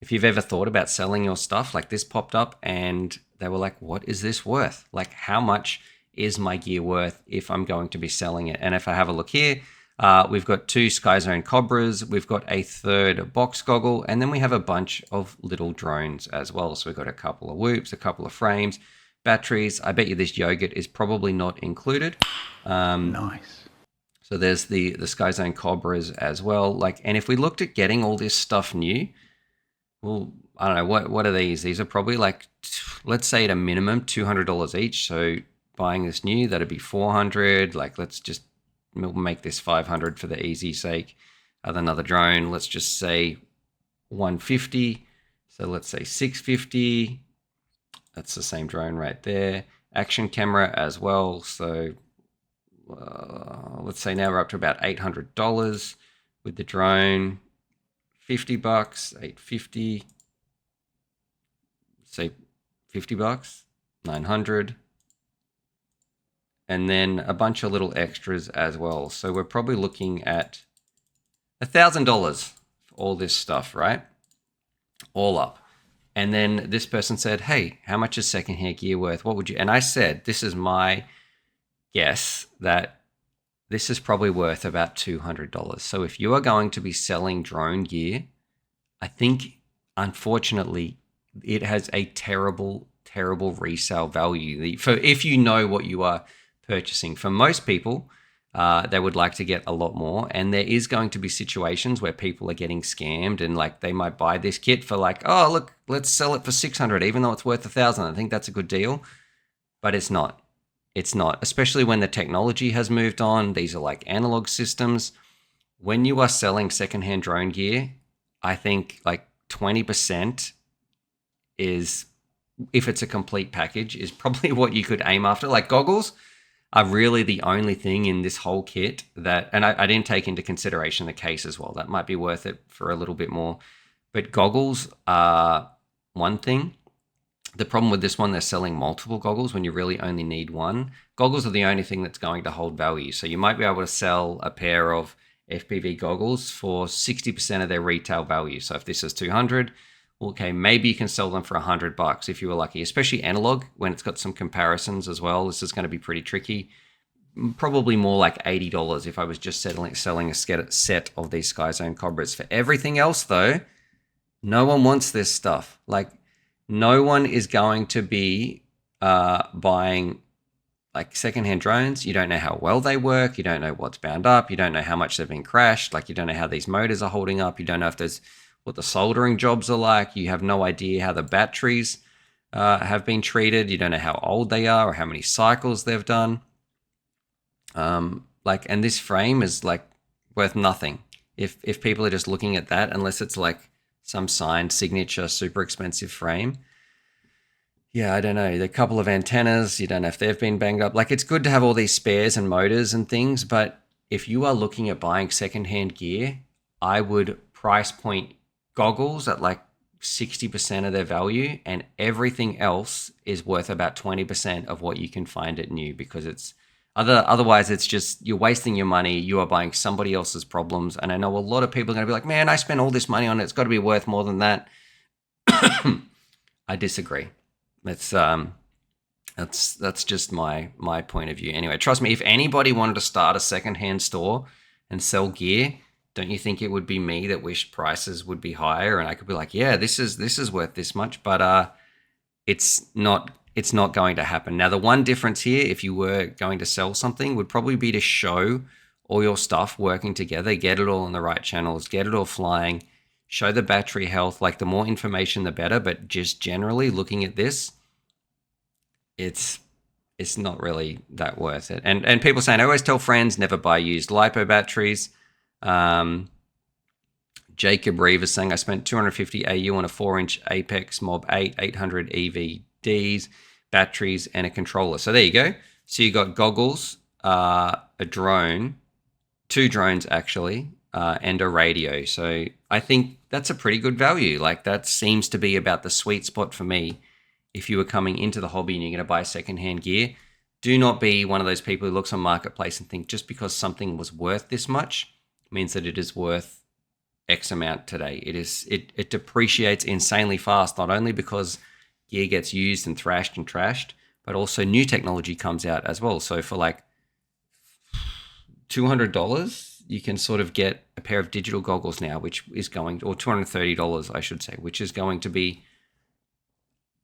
if you've ever thought about selling your stuff, like this popped up and they were like, what is this worth? Like, how much is my gear worth if I'm going to be selling it? And if I have a look here, we've got 2 Skyzone Cobras, we've got a 3rd box goggle, and then we have a bunch of little drones as well. So we've got a couple of whoops, a couple of frames, batteries. I bet you this yogurt is probably not included. Nice. So there's the Skyzone Cobras as well. Like, and if we looked at getting all this stuff new, well, I don't know, what are these? These are probably like, let's say at a minimum $200 each. So buying this new, that'd be 400. Like, let's just make this 500 for the easy sake. Another drone, let's just say 150. So let's say 650. That's the same drone right there. Action camera as well. So let's say now we're up to about $800 with the drone. $50, 850. Say $50, 900. And then a bunch of little extras as well. So we're probably looking at $1,000 for all this stuff, right? All up. And then this person said, hey, how much is secondhand gear worth? What would you? And I said, this is my guess that this is probably worth about $200. So if you are going to be selling drone gear, I think, unfortunately, it has a terrible, terrible resale value. For if you know what you are purchasing. For most people, they would like to get a lot more, and there is going to be situations where people are getting scammed, and like they might buy this kit for like, oh look, let's sell it for 600, even though it's worth 1,000. I think that's a good deal, but it's not. It's not, especially when the technology has moved on. These are like analog systems. When you are selling secondhand drone gear, I think like 20% is, if it's a complete package, is probably what you could aim after. Like goggles are really the only thing in this whole kit that, and I didn't take into consideration the case as well. That might be worth it for a little bit more. But goggles are one thing. The problem with this one, they're selling multiple goggles when you really only need one. Goggles are the only thing that's going to hold value. So you might be able to sell a pair of FPV goggles for 60% of their retail value. So if this is 200, okay, maybe you can sell them for $100 if you were lucky, especially analog when it's got some comparisons as well. This is going to be pretty tricky. Probably more like $80 if I was just selling a set of these Skyzone Cobras. For everything else though, no one wants this stuff. Like no one is going to be buying like secondhand drones. You don't know how well they work. You don't know what's bound up. You don't know how much they've been crashed. Like you don't know how these motors are holding up. You don't know if there's what the soldering jobs are like. You have no idea how the batteries have been treated. You don't know how old they are or how many cycles they've done. And this frame is like worth nothing if people are just looking at that, unless it's like some signed signature super expensive frame. Yeah, I don't know. The couple of antennas, you don't know if they've been banged up. Like it's good to have all these spares and motors and things, but if you are looking at buying secondhand gear, I would price point goggles at like 60% of their value, and everything else is worth about 20% of what you can find at new, because it's otherwise it's just you're wasting your money. You are buying somebody else's problems. And I know a lot of people are going to be like, man, I spent all this money on it. It's got to be worth more than that. I disagree. That's just my point of view. Anyway, trust me, if anybody wanted to start a secondhand store and sell gear, don't you think it would be me that wished prices would be higher and I could be like, yeah, this is worth this much, but it's not going to happen. Now, the one difference here, if you were going to sell something, would probably be to show all your stuff working together, get it all on the right channels, get it all flying, show the battery health. Like the more information, the better. But just generally looking at this, it's not really that worth it. And people saying, I always tell friends never buy used LiPo batteries. Jacob Reeve is saying, I spent 250 AU on a 4-inch Apex Mob 8 800 EVDs, batteries, and a controller. So there you go. So you got goggles, a drone, 2 drones actually, and a radio. So I think that's a pretty good value. Like that seems to be about the sweet spot for me. If you were coming into the hobby and you're going to buy secondhand gear, do not be one of those people who looks on Marketplace and think just because something was worth this much means that it is worth X amount today. It depreciates insanely fast, not only because gear gets used and thrashed and trashed, but also new technology comes out as well. So for like $200, you can sort of get a pair of digital goggles now, which is going, or $230, I should say, which is going to be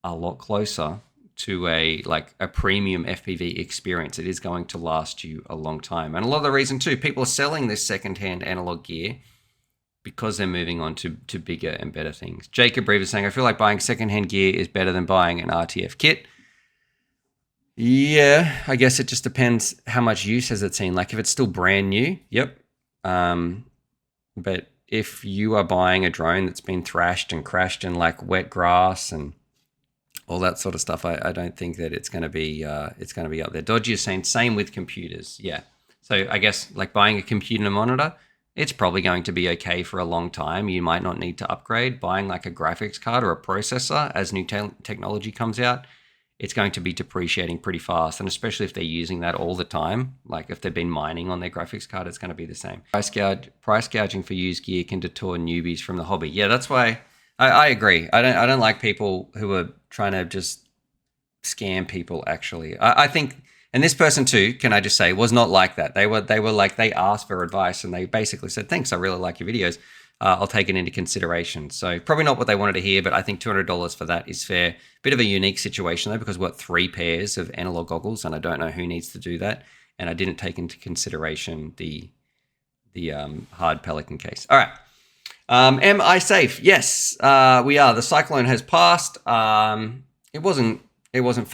a lot closer to a premium FPV experience. It is going to last you a long time. And a lot of the reason too, people are selling this secondhand analog gear because they're moving on to bigger and better things. Jacob Reeves saying, I feel like buying secondhand gear is better than buying an RTF kit. Yeah, I guess it just depends how much use has it seen. Like if it's still brand new, yep. But if you are buying a drone that's been thrashed and crashed in like wet grass and all that sort of stuff, I don't think that it's going to be up there. Dodgy is saying same with computers. Yeah. So I guess like buying a computer and a monitor, it's probably going to be okay for a long time. You might not need to upgrade. Buying like a graphics card or a processor as new technology comes out, it's going to be depreciating pretty fast. And especially if they're using that all the time, like if they've been mining on their graphics card, it's going to be the same. Price gouging for used gear can deter newbies from the hobby. Yeah, that's why I agree. I don't like people who are trying to just scam people, actually. I think, and this person too, can I just say, was not like that. They were like, they asked for advice and they basically said, thanks, I really like your videos. I'll take it into consideration. So probably not what they wanted to hear, but I think $200 for that is fair. Bit of a unique situation though, because we've got 3 pairs of analog goggles and I don't know who needs to do that. And I didn't take into consideration the hard Pelican case. All right. Am I safe? Yes, we are. The cyclone has passed. It wasn't fun.